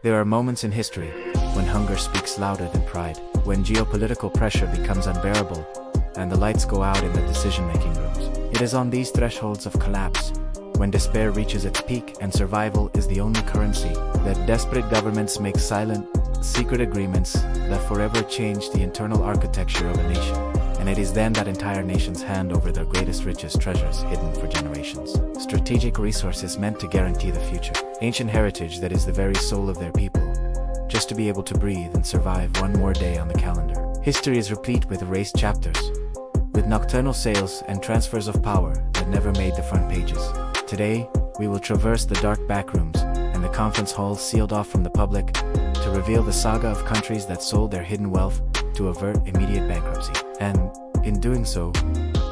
There are moments in history when hunger speaks louder than pride, when geopolitical pressure becomes unbearable, and the lights go out in the decision-making rooms. It is on these thresholds of collapse, when despair reaches its peak and survival is the only currency, that desperate governments make silent, secret agreements that forever change the internal architecture of a nation. And it is then that entire nations hand over their greatest, richest treasures hidden for generations. Strategic resources meant to guarantee the future. Ancient heritage that is the very soul of their people, just to be able to breathe and survive one more day on the calendar. History is replete with erased chapters, with nocturnal sales and transfers of power that never made the front pages. Today, we will traverse the dark backrooms and the conference halls sealed off from the public to reveal the saga of countries that sold their hidden wealth to avert immediate bankruptcy, and, in doing so,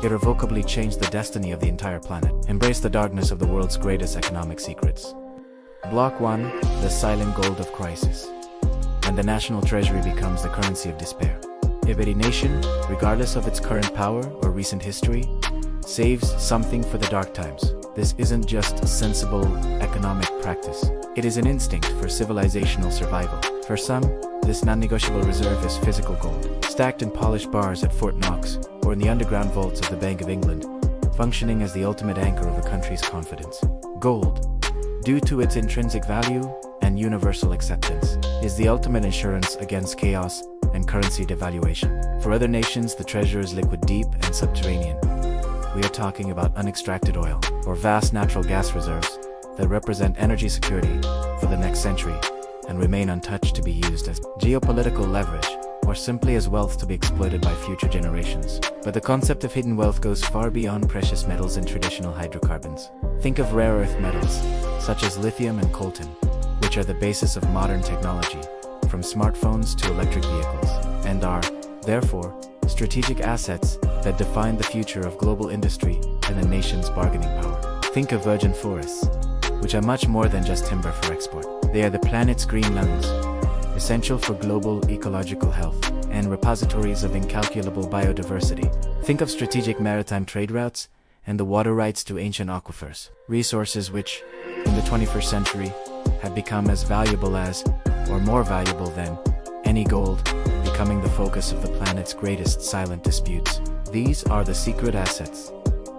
irrevocably change the destiny of the entire planet. Embrace the darkness of the world's greatest economic secrets. Block 1. The silent gold of crisis. And the national treasury becomes the currency of despair. If a nation, regardless of its current power or recent history, saves something for the dark times, this isn't just a sensible economic practice. It is an instinct for civilizational survival. For some, this non-negotiable reserve is physical gold, stacked in polished bars at Fort Knox or in the underground vaults of the Bank of England, functioning as the ultimate anchor of a country's confidence. Gold, due to its intrinsic value and universal acceptance, is the ultimate insurance against chaos and currency devaluation. For other nations, the treasure is liquid, deep, and subterranean. We are talking about unextracted oil or vast natural gas reserves that represent energy security for the next century and remain untouched, to be used as geopolitical leverage or simply as wealth to be exploited by future generations. But the concept of hidden wealth goes far beyond precious metals and traditional hydrocarbons. Think of rare earth metals such as lithium and coltan, which are the basis of modern technology, from smartphones to electric vehicles, and are, therefore, strategic assets that define the future of global industry and a nation's bargaining power. Think of virgin forests, which are much more than just timber for export. They are the planet's green lungs, essential for global ecological health, and repositories of incalculable biodiversity. Think of strategic maritime trade routes and the water rights to ancient aquifers, resources which, in the 21st century, have become as valuable as, or more valuable than, any gold, becoming the focus of the planet's greatest silent disputes. These are the secret assets,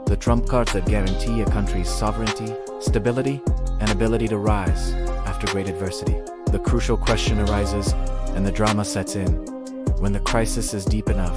the trump cards that guarantee a country's sovereignty, stability, and ability to rise after great adversity. The crucial question arises, and the drama sets in, when the crisis is deep enough: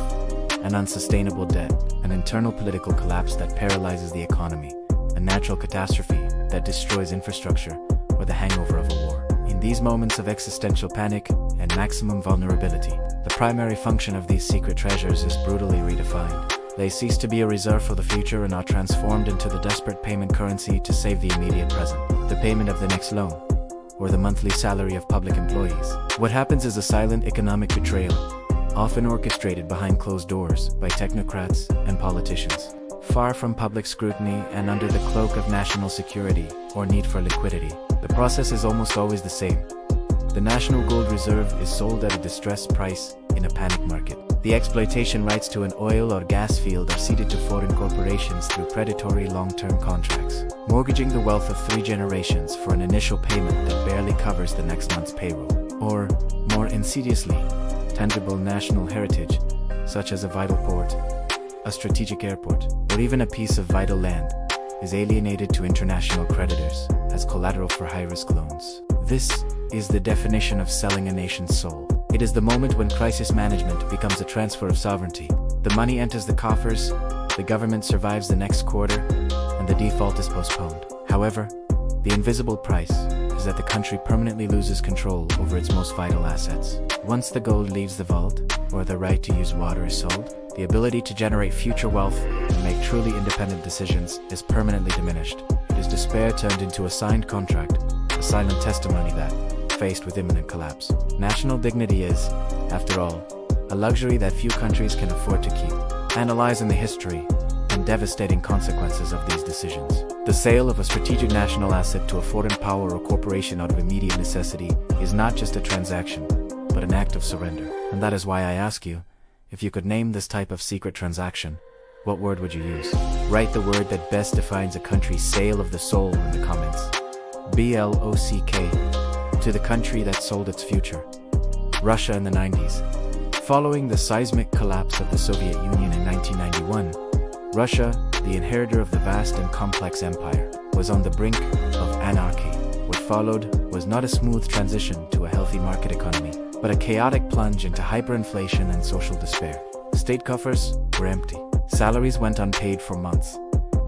an unsustainable debt, an internal political collapse that paralyzes the economy, a natural catastrophe that destroys infrastructure, or the hangover of a war. In these moments of existential panic and maximum vulnerability, the primary function of these secret treasures is brutally redefined. They cease to be a reserve for the future and are transformed into the desperate payment currency to save the immediate present, the payment of the next loan, or the monthly salary of public employees. What happens is a silent economic betrayal, often orchestrated behind closed doors by technocrats and politicians, far from public scrutiny and under the cloak of national security or need for liquidity. The process is almost always the same. The national gold reserve is sold at a distressed price in a panic market. The exploitation rights to an oil or gas field are ceded to foreign corporations through predatory long-term contracts, mortgaging the wealth of 3 generations for an initial payment that barely covers the next month's payroll. Or, more insidiously, tangible national heritage, such as a vital port, a strategic airport, or even a piece of vital land, is alienated to international creditors as collateral for high-risk loans. This is the definition of selling a nation's soul. It is the moment when crisis management becomes a transfer of sovereignty. The money enters the coffers, the government survives the next quarter, and the default is postponed. However, the invisible price is that the country permanently loses control over its most vital assets. Once the gold leaves the vault, or the right to use water is sold, the ability to generate future wealth and make truly independent decisions is permanently diminished. It is despair turned into a signed contract, a silent testimony that, faced with imminent collapse, national dignity is, after all, a luxury that few countries can afford to keep. Analyzing the history and devastating consequences of these decisions. The sale of a strategic national asset to a foreign power or corporation out of immediate necessity is not just a transaction, but an act of surrender. And that is why I ask you, if you could name this type of secret transaction, what word would you use? Write the word that best defines a country's sale of the soul in the comments. BLOCK. to the country that sold its future, Russia in the 90s. Following the seismic collapse of the Soviet Union in 1991, Russia, the inheritor of the vast and complex empire, was on the brink of anarchy. What followed was not a smooth transition to a healthy market economy, but a chaotic plunge into hyperinflation and social despair. State coffers were empty. Salaries went unpaid for months,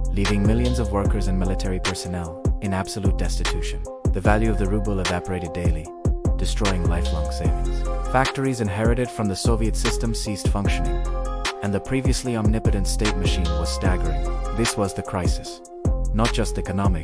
leaving millions of workers and military personnel in absolute destitution. The value of the ruble evaporated daily, destroying lifelong savings. Factories inherited from the Soviet system ceased functioning, and the previously omnipotent state machine was staggering. This was the crisis, not just economic,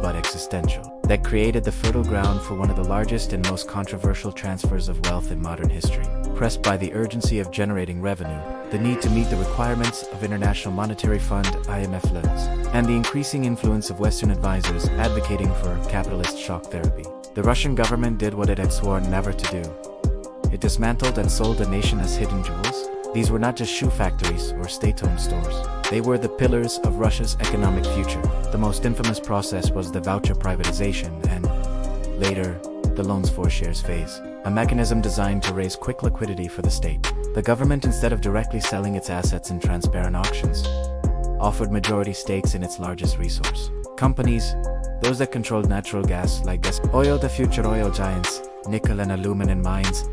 but existential, that created the fertile ground for one of the largest and most controversial transfers of wealth in modern history. Pressed by the urgency of generating revenue, the need to meet the requirements of International Monetary Fund (IMF) loans, and the increasing influence of Western advisors advocating for capitalist shock therapy, the Russian government did what it had sworn never to do. It dismantled and sold the nation as hidden jewels. These were not just shoe factories or state-owned stores. They were the pillars of Russia's economic future. The most infamous process was the voucher privatization and, later, the loans for shares phase, a mechanism designed to raise quick liquidity for the state. The government, instead of directly selling its assets in transparent auctions, offered majority stakes in its largest resource. Companies, those that controlled natural gas like Oil, the future oil giants, nickel and aluminum mines,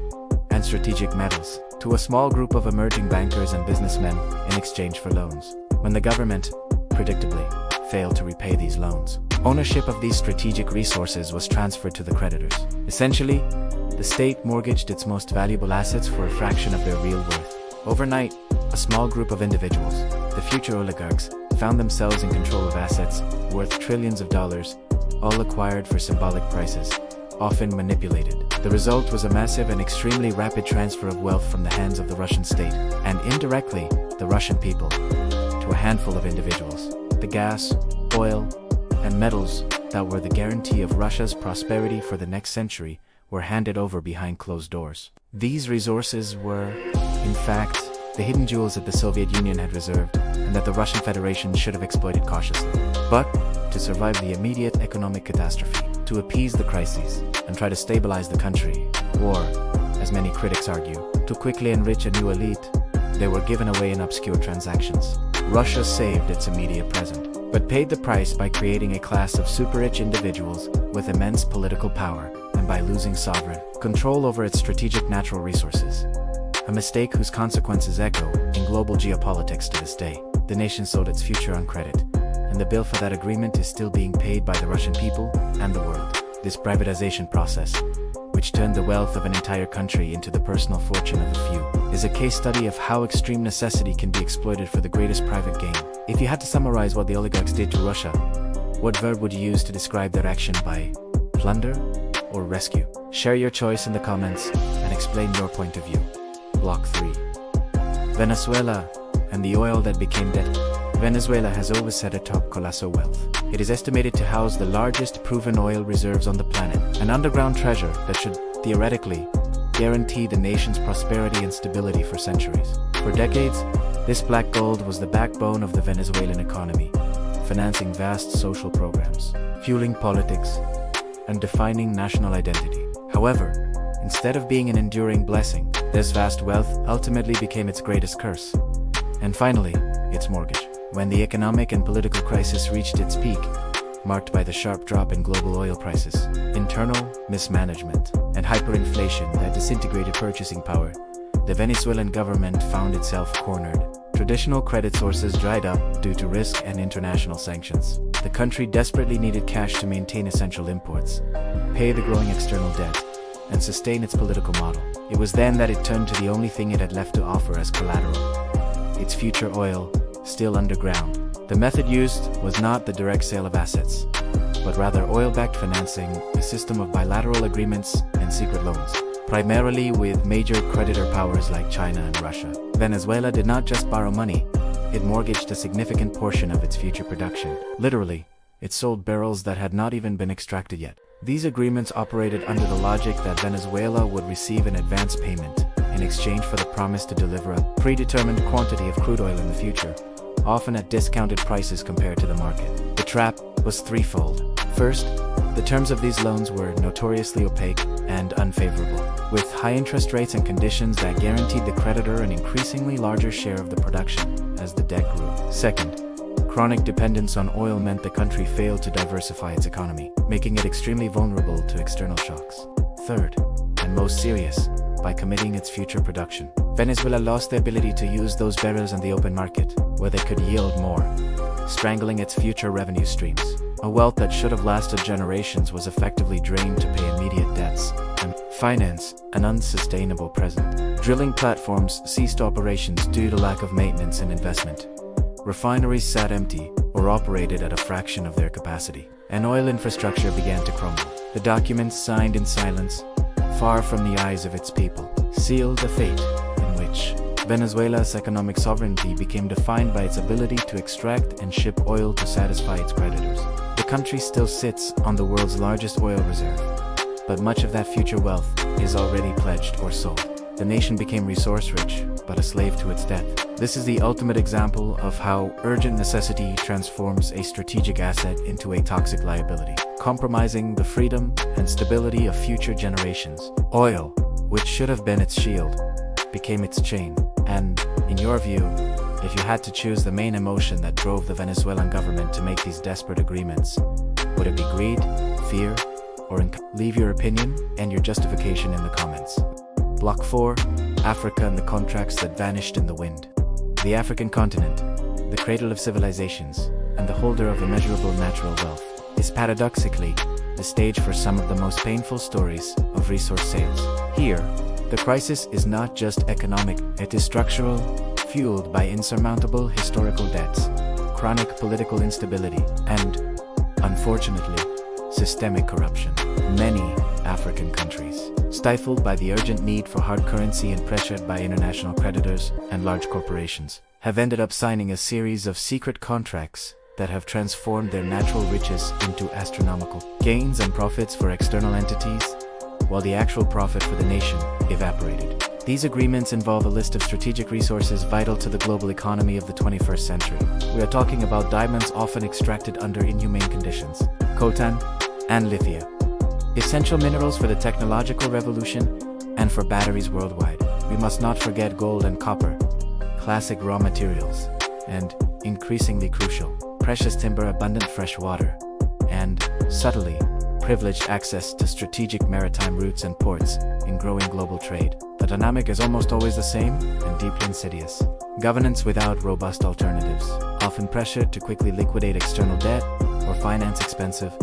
and strategic metals, to a small group of emerging bankers and businessmen in exchange for loans. When the government, predictably, failed to repay these loans, ownership of these strategic resources was transferred to the creditors. Essentially, the state mortgaged its most valuable assets for a fraction of their real worth. Overnight, a small group of individuals, the future oligarchs, found themselves in control of assets worth trillions of dollars, all acquired for symbolic prices, often manipulated. The result was a massive and extremely rapid transfer of wealth from the hands of the Russian state, and indirectly, the Russian people, to a handful of individuals. The gas, oil, and metals that were the guarantee of Russia's prosperity for the next century were handed over behind closed doors. These resources were, in fact, the hidden jewels that the Soviet Union had reserved and that the Russian Federation should have exploited cautiously. But, to survive the immediate economic catastrophe, to appease the crises, and try to stabilize the country, or, as many critics argue, to quickly enrich a new elite, they were given away in obscure transactions. Russia saved its immediate present, but paid the price by creating a class of super-rich individuals with immense political power, and by losing sovereign control over its strategic natural resources. A mistake whose consequences echo in global geopolitics to this day. The nation sold its future on credit, and the bill for that agreement is still being paid by the Russian people and the world. This privatization process, which turned the wealth of an entire country into the personal fortune of a few, is a case study of how extreme necessity can be exploited for the greatest private gain. If you had to summarize what the oligarchs did to Russia, what verb would you use to describe their action? By plunder or rescue? Share your choice in the comments and explain your point of view. Block 3. Venezuela and the oil that became debt. Venezuela has always set atop colossal wealth. It is estimated to house the largest proven oil reserves on the planet, an underground treasure that should, theoretically, guarantee the nation's prosperity and stability for centuries. For decades, this black gold was the backbone of the Venezuelan economy, financing vast social programs, fueling politics, and defining national identity. However, instead of being an enduring blessing, this vast wealth ultimately became its greatest curse, and finally, its mortgage. When the economic and political crisis reached its peak, marked by the sharp drop in global oil prices, internal mismanagement, and hyperinflation that disintegrated purchasing power, the Venezuelan government found itself cornered. Traditional credit sources dried up due to risk and international sanctions. The country desperately needed cash to maintain essential imports, pay the growing external debt, and sustain its political model. It was then that it turned to the only thing it had left to offer as collateral: its future oil, still underground. The method used was not the direct sale of assets, but rather oil-backed financing, a system of bilateral agreements and secret loans, primarily with major creditor powers like China and Russia. Venezuela did not just borrow money, it mortgaged a significant portion of its future production. Literally, it sold barrels that had not even been extracted yet. These agreements operated under the logic that Venezuela would receive an advance payment in exchange for the promise to deliver a predetermined quantity of crude oil in the future, often at discounted prices compared to the market. The trap was threefold. First, the terms of these loans were notoriously opaque and unfavorable, with high interest rates and conditions that guaranteed the creditor an increasingly larger share of the production as the debt grew. Second, chronic dependence on oil meant the country failed to diversify its economy, making it extremely vulnerable to external shocks. Third, and most serious, by committing its future production, Venezuela lost the ability to use those barrels in the open market, where they could yield more, strangling its future revenue streams. A wealth that should have lasted generations was effectively drained to pay immediate debts and finance an unsustainable present. Drilling platforms ceased operations due to lack of maintenance and investment. Refineries sat empty or operated at a fraction of their capacity, and oil infrastructure began to crumble. The documents signed in silence, far from the eyes of its people, sealed a fate in which Venezuela's economic sovereignty became defined by its ability to extract and ship oil to satisfy its creditors. The country still sits on the world's largest oil reserve, but much of that future wealth is already pledged or sold. The nation became resource-rich, but a slave to its debt. This is the ultimate example of how urgent necessity transforms a strategic asset into a toxic liability, compromising the freedom and stability of future generations. Oil, which should have been its shield, became its chain. And, in your view, if you had to choose the main emotion that drove the Venezuelan government to make these desperate agreements, would it be greed, fear, or leave your opinion and your justification in the comments. Block 4, Africa and the contracts that vanished in the wind. The African continent, the cradle of civilizations, and the holder of immeasurable natural wealth, is paradoxically the stage for some of the most painful stories of resource sales. Here, the crisis is not just economic, it is structural, fueled by insurmountable historical debts, chronic political instability, and, unfortunately, systemic corruption. Many African countries, stifled by the urgent need for hard currency and pressured by international creditors and large corporations, have ended up signing a series of secret contracts that have transformed their natural riches into astronomical gains and profits for external entities, while the actual profit for the nation evaporated. These agreements involve a list of strategic resources vital to the global economy of the 21st century. We are talking about diamonds often extracted under inhumane conditions, coltan, and lithium, essential minerals for the technological revolution and for batteries worldwide. We must not forget gold and copper, classic raw materials, and, increasingly crucial, precious timber, abundant fresh water, and, subtly, privileged access to strategic maritime routes and ports in growing global trade. The dynamic is almost always the same and deeply insidious. Governance without robust alternatives, often pressured to quickly liquidate external debt or finance expensive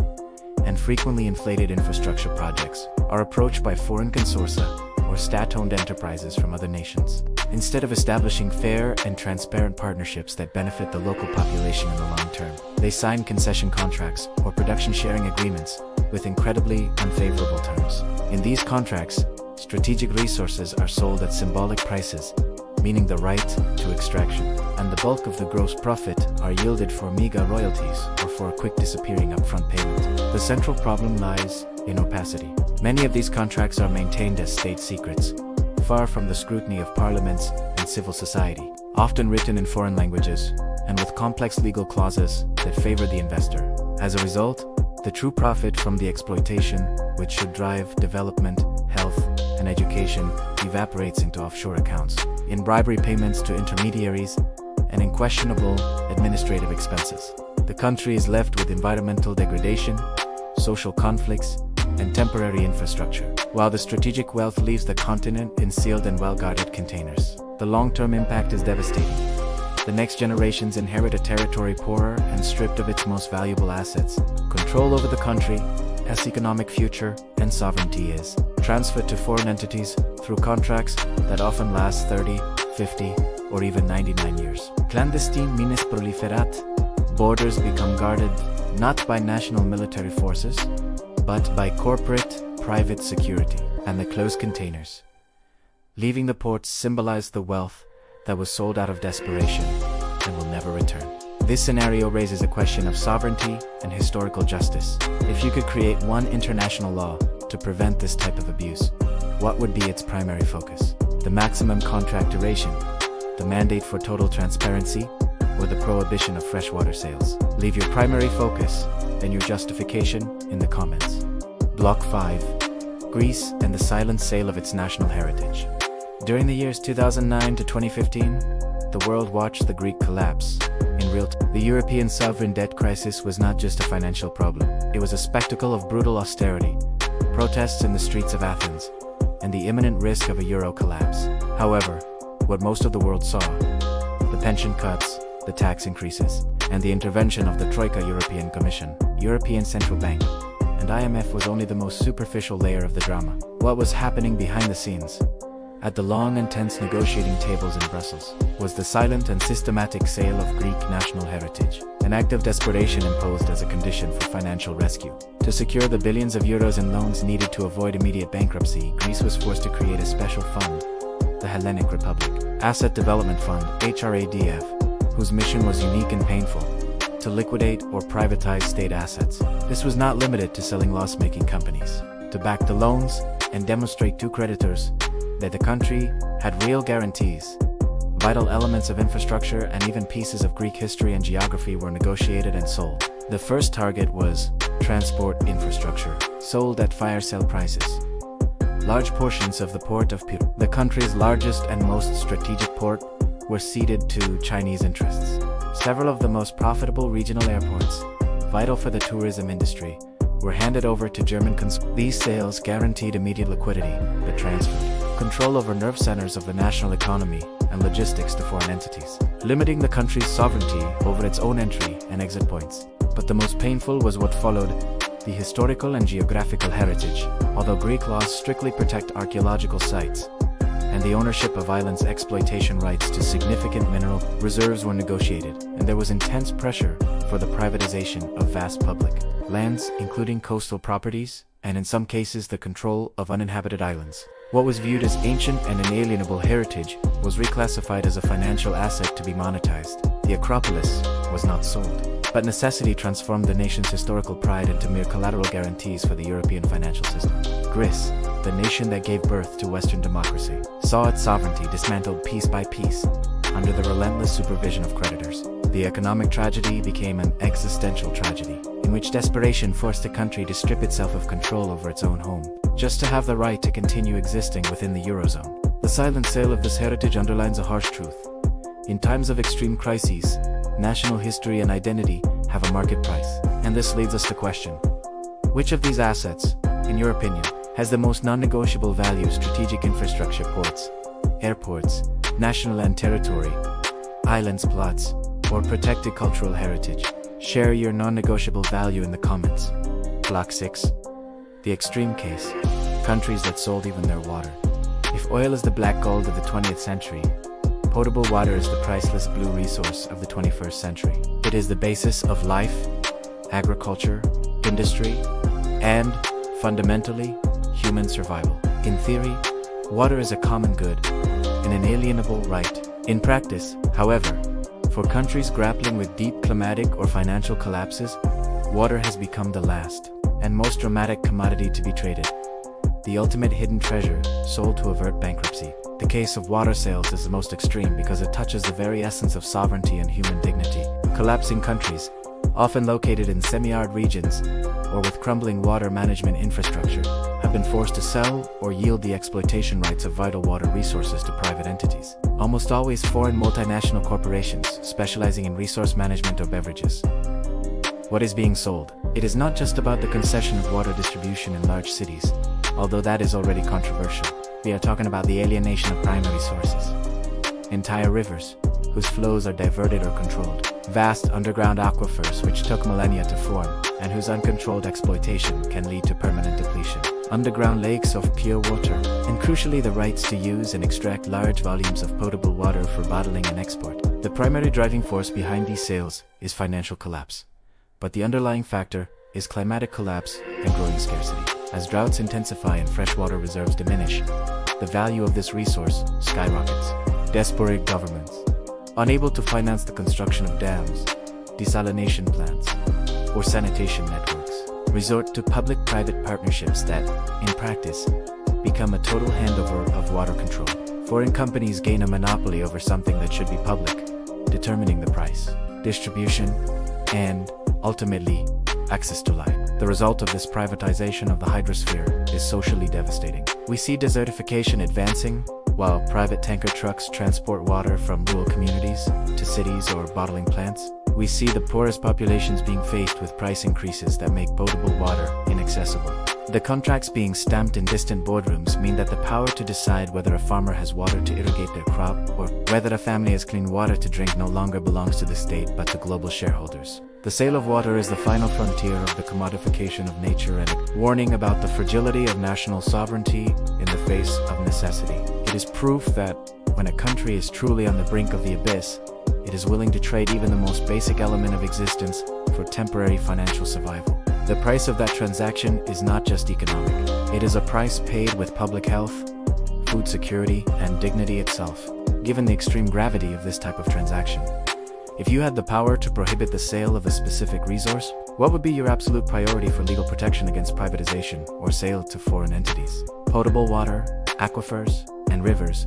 and frequently inflated infrastructure projects, are approached by foreign consortia or state-owned enterprises from other nations. Instead of establishing fair and transparent partnerships that benefit the local population in the long term, they sign concession contracts or production-sharing agreements with incredibly unfavorable terms. In these contracts, strategic resources are sold at symbolic prices, meaning the right to extraction, and the bulk of the gross profit are yielded for meager royalties or for a quick disappearing upfront payment. The central problem lies in opacity. Many of these contracts are maintained as state secrets, far from the scrutiny of parliaments and civil society, often written in foreign languages, and with complex legal clauses that favor the investor. As a result, the true profit from the exploitation, which should drive development, health, and education, evaporates into offshore accounts, in bribery payments to intermediaries, and in questionable administrative expenses. The country is left with environmental degradation, social conflicts, and temporary infrastructure, while the strategic wealth leaves the continent in sealed and well-guarded containers. The long-term impact is devastating. The next generations inherit a territory poorer and stripped of its most valuable assets. Control over the country, as economic future and sovereignty is transferred to foreign entities through contracts that often last 30, 50, or even 99 years. Clandestine mines proliferat. Borders become guarded not by national military forces, but by corporate, private security, and the closed containers. Leaving the ports symbolize the wealth that was sold out of desperation and will never return. This scenario raises a question of sovereignty and historical justice. If you could create one international law to prevent this type of abuse, what would be its primary focus? The maximum contract duration, the mandate for total transparency, or the prohibition of freshwater sales. Leave your primary focus and your justification in the comments. Block 5. Greece and the silent sale of its national heritage. During the years 2009 to 2015, the world watched the Greek collapse in real time. The European sovereign debt crisis was not just a financial problem. It was a spectacle of brutal austerity, protests in the streets of Athens, and the imminent risk of a euro collapse. However, what most of the world saw, the pension cuts, the tax increases, and the intervention of the Troika European Commission, European Central Bank, and IMF was only the most superficial layer of the drama. What was happening behind the scenes, at the long and tense negotiating tables in Brussels, was the silent and systematic sale of Greek national heritage, an act of desperation imposed as a condition for financial rescue. To secure the billions of euros in loans needed to avoid immediate bankruptcy, Greece was forced to create a special fund, the Hellenic Republic Asset Development Fund, HRADF, whose mission was unique and painful: to liquidate or privatize state assets. This was not limited to selling loss-making companies. To back the loans and demonstrate to creditors that the country had real guarantees, vital elements of infrastructure and even pieces of Greek history and geography were negotiated and sold. The first target was transport infrastructure, sold at fire sale prices. Large portions of the port of Piro, the country's largest and most strategic port, were ceded to Chinese interests. Several of the most profitable regional airports, vital for the tourism industry, were handed over to German consumers. These sales guaranteed immediate liquidity, but transferred control over nerve centers of the national economy and logistics to foreign entities, limiting the country's sovereignty over its own entry and exit points. But the most painful was what followed: the historical and geographical heritage. Although Greek laws strictly protect archaeological sites, and the ownership of islands' exploitation rights to significant mineral reserves were negotiated, and there was intense pressure for the privatization of vast public lands, including coastal properties, and in some cases the control of uninhabited islands. What was viewed as ancient and inalienable heritage was reclassified as a financial asset to be monetized. The Acropolis was not sold, but necessity transformed the nation's historical pride into mere collateral guarantees for the European financial system. Greece, the nation that gave birth to Western democracy, saw its sovereignty dismantled piece by piece under the relentless supervision of creditors. The economic tragedy became an existential tragedy, in which desperation forced the country to strip itself of control over its own home, just to have the right to continue existing within the Eurozone. The silent sale of this heritage underlines a harsh truth. In times of extreme crises, national history and identity have a market price. And this leads us to question: which of these assets, in your opinion, has the most non-negotiable value? Strategic infrastructure, ports, airports, national and territory, islands, plots, or protected cultural heritage? Share your non-negotiable value in the comments. Block 6. The extreme case: countries that sold even their water. If oil is the black gold of the 20th century, potable water is the priceless blue resource of the 21st century. It is the basis of life, agriculture, industry, and, fundamentally, human survival. In theory, water is a common good, an inalienable right. In practice, however, for countries grappling with deep climatic or financial collapses, water has become the last and most dramatic commodity to be traded. The ultimate hidden treasure, sold to avert bankruptcy. The case of water sales is the most extreme because it touches the very essence of sovereignty and human dignity. Collapsing countries, often located in semi-arid regions or with crumbling water management infrastructure, have been forced to sell or yield the exploitation rights of vital water resources to private entities, almost always foreign multinational corporations specializing in resource management or beverages. What is being sold? It is not just about the concession of water distribution in large cities, although that is already controversial. We are talking about the alienation of primary sources. Entire rivers, whose flows are diverted or controlled. Vast underground aquifers which took millennia to form, and whose uncontrolled exploitation can lead to permanent depletion. Underground lakes of pure water, and crucially the rights to use and extract large volumes of potable water for bottling and export. The primary driving force behind these sales is financial collapse. But the underlying factor is climatic collapse and growing scarcity. As droughts intensify and freshwater reserves diminish, the value of this resource skyrockets. Desperate governments, unable to finance the construction of dams, desalination plants, or sanitation networks, resort to public-private partnerships that, in practice, become a total handover of water control. Foreign companies gain a monopoly over something that should be public, determining the price, distribution, and, ultimately, access to light. The result of this privatization of the hydrosphere is socially devastating. We see desertification advancing, while private tanker trucks transport water from rural communities to cities or bottling plants. We see the poorest populations being faced with price increases that make potable water inaccessible. The contracts being stamped in distant boardrooms mean that the power to decide whether a farmer has water to irrigate their crop or whether a family has clean water to drink no longer belongs to the state but to global shareholders. The sale of water is the final frontier of the commodification of nature and a warning about the fragility of national sovereignty in the face of necessity. It is proof that when a country is truly on the brink of the abyss, it is willing to trade even the most basic element of existence for temporary financial survival. The price of that transaction is not just economic. It is a price paid with public health, food security, and dignity itself. Given the extreme gravity of this type of transaction, if you had the power to prohibit the sale of a specific resource, what would be your absolute priority for legal protection against privatization or sale to foreign entities? Potable water, aquifers, and rivers,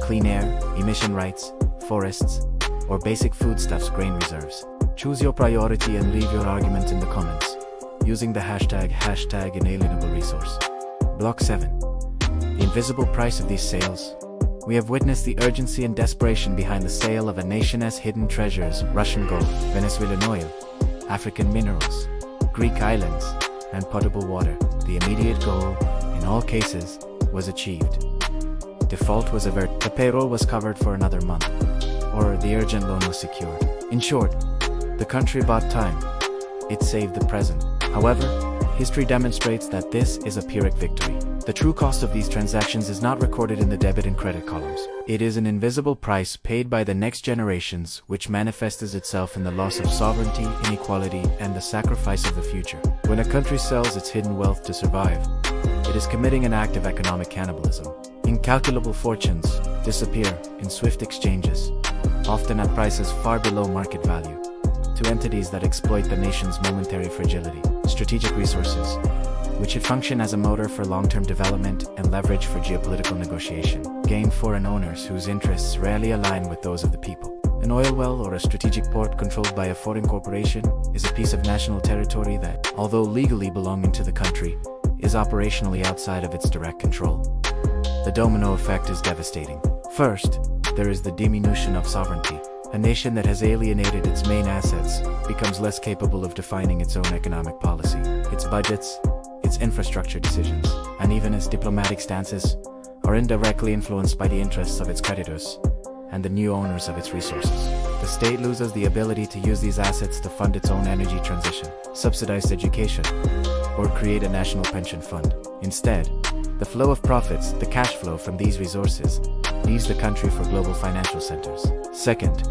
clean air, emission rights, forests, or basic foodstuffs, grain reserves. Choose your priority and leave your argument in the comments, using the hashtag inalienable resource. Block 7. The invisible price of these sales. We have witnessed the urgency and desperation behind the sale of a nation's hidden treasures: Russian gold, Venezuelan oil, African minerals, Greek islands, and potable water. The immediate goal, in all cases, was achieved. Default was averted, the payroll was covered for another month, or the urgent loan was secured. In short, the country bought time. It saved the present. However, history demonstrates that this is a Pyrrhic victory. The true cost of these transactions is not recorded in the debit and credit columns. It is an invisible price paid by the next generations, which manifests itself in the loss of sovereignty, inequality, and the sacrifice of the future. When a country sells its hidden wealth to survive, it is committing an act of economic cannibalism. Incalculable fortunes disappear in swift exchanges, often at prices far below market value, to entities that exploit the nation's momentary fragility. Strategic resources, which should function as a motor for long-term development and leverage for geopolitical negotiation, gain foreign owners whose interests rarely align with those of the people. An oil well or a strategic port controlled by a foreign corporation is a piece of national territory that, although legally belonging to the country, is operationally outside of its direct control. The domino effect is devastating. First, there is the diminution of sovereignty. A nation that has alienated its main assets becomes less capable of defining its own economic policy. Its budgets, its infrastructure decisions, and even its diplomatic stances are indirectly influenced by the interests of its creditors and the new owners of its resources. The state loses the ability to use these assets to fund its own energy transition, subsidize education, or create a national pension fund. Instead, the flow of profits, the cash flow from these resources, leaves the country for global financial centers. Second,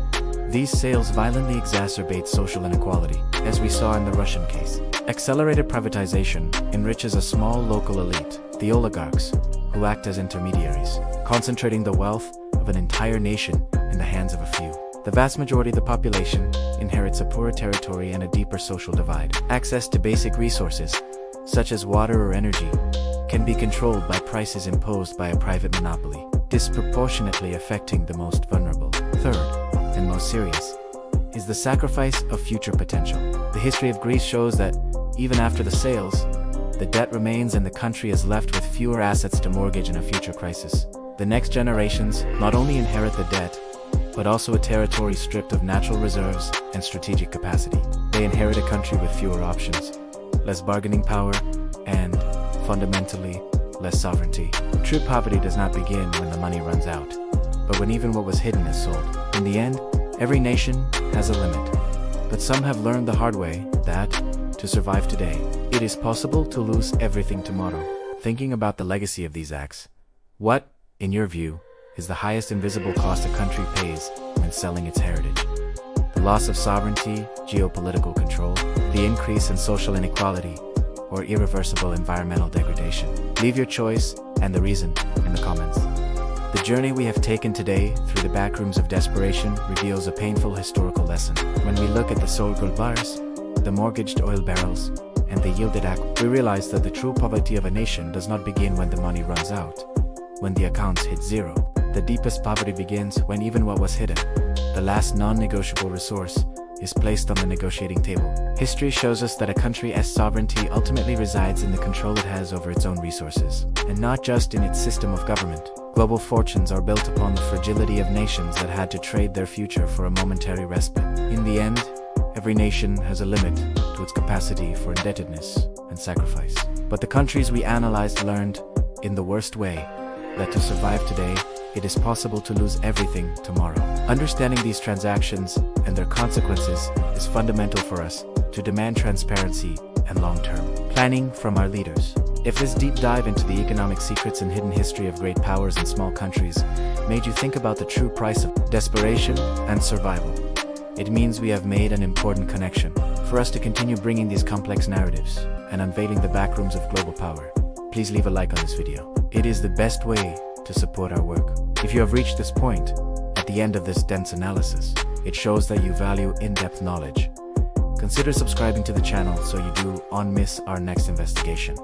these sales violently exacerbate social inequality, as we saw in the Russian case. Accelerated privatization enriches a small local elite, the oligarchs, who act as intermediaries, concentrating the wealth of an entire nation in the hands of a few. The vast majority of the population inherits a poorer territory and a deeper social divide. Access to basic resources, such as water or energy, can be controlled by prices imposed by a private monopoly, disproportionately affecting the most vulnerable. Third, and most serious, is the sacrifice of future potential. The history of Greece shows that, even after the sales, the debt remains and the country is left with fewer assets to mortgage in a future crisis. The next generations not only inherit the debt, but also a territory stripped of natural reserves and strategic capacity. They inherit a country with fewer options, less bargaining power, and, fundamentally, less sovereignty. True poverty does not begin when the money runs out, but when even what was hidden is sold. In the end, every nation has a limit, but some have learned the hard way that, to survive today, it is possible to lose everything tomorrow. Thinking about the legacy of these acts, what, in your view, is the highest invisible cost a country pays when selling its heritage? The loss of sovereignty, geopolitical control, the increase in social inequality, or irreversible environmental degradation? Leave your choice and the reason in the comments. The journey we have taken today through the backrooms of desperation reveals a painful historical lesson. When we look at the sold gold bars, the mortgaged oil barrels, and the yielded we realize that the true poverty of a nation does not begin when the money runs out, when the accounts hit zero. The deepest poverty begins when even what was hidden, the last non-negotiable resource, is placed on the negotiating table. History shows us that a country's sovereignty ultimately resides in the control it has over its own resources, and not just in its system of government. Global fortunes are built upon the fragility of nations that had to trade their future for a momentary respite. In the end, every nation has a limit to its capacity for indebtedness and sacrifice. But the countries we analyzed learned, in the worst way, that to survive today, it is possible to lose everything tomorrow. Understanding these transactions and their consequences is fundamental for us to demand transparency and long-term planning from our leaders. If this deep dive into the economic secrets and hidden history of great powers and small countries made you think about the true price of desperation and survival, it means we have made an important connection. For us to continue bringing these complex narratives and unveiling the backrooms of global power, please leave a like on this video. It is the best way to support our work. If you have reached this point, at the end of this dense analysis, it shows that you value in-depth knowledge. Consider subscribing to the channel so you do not miss our next investigation.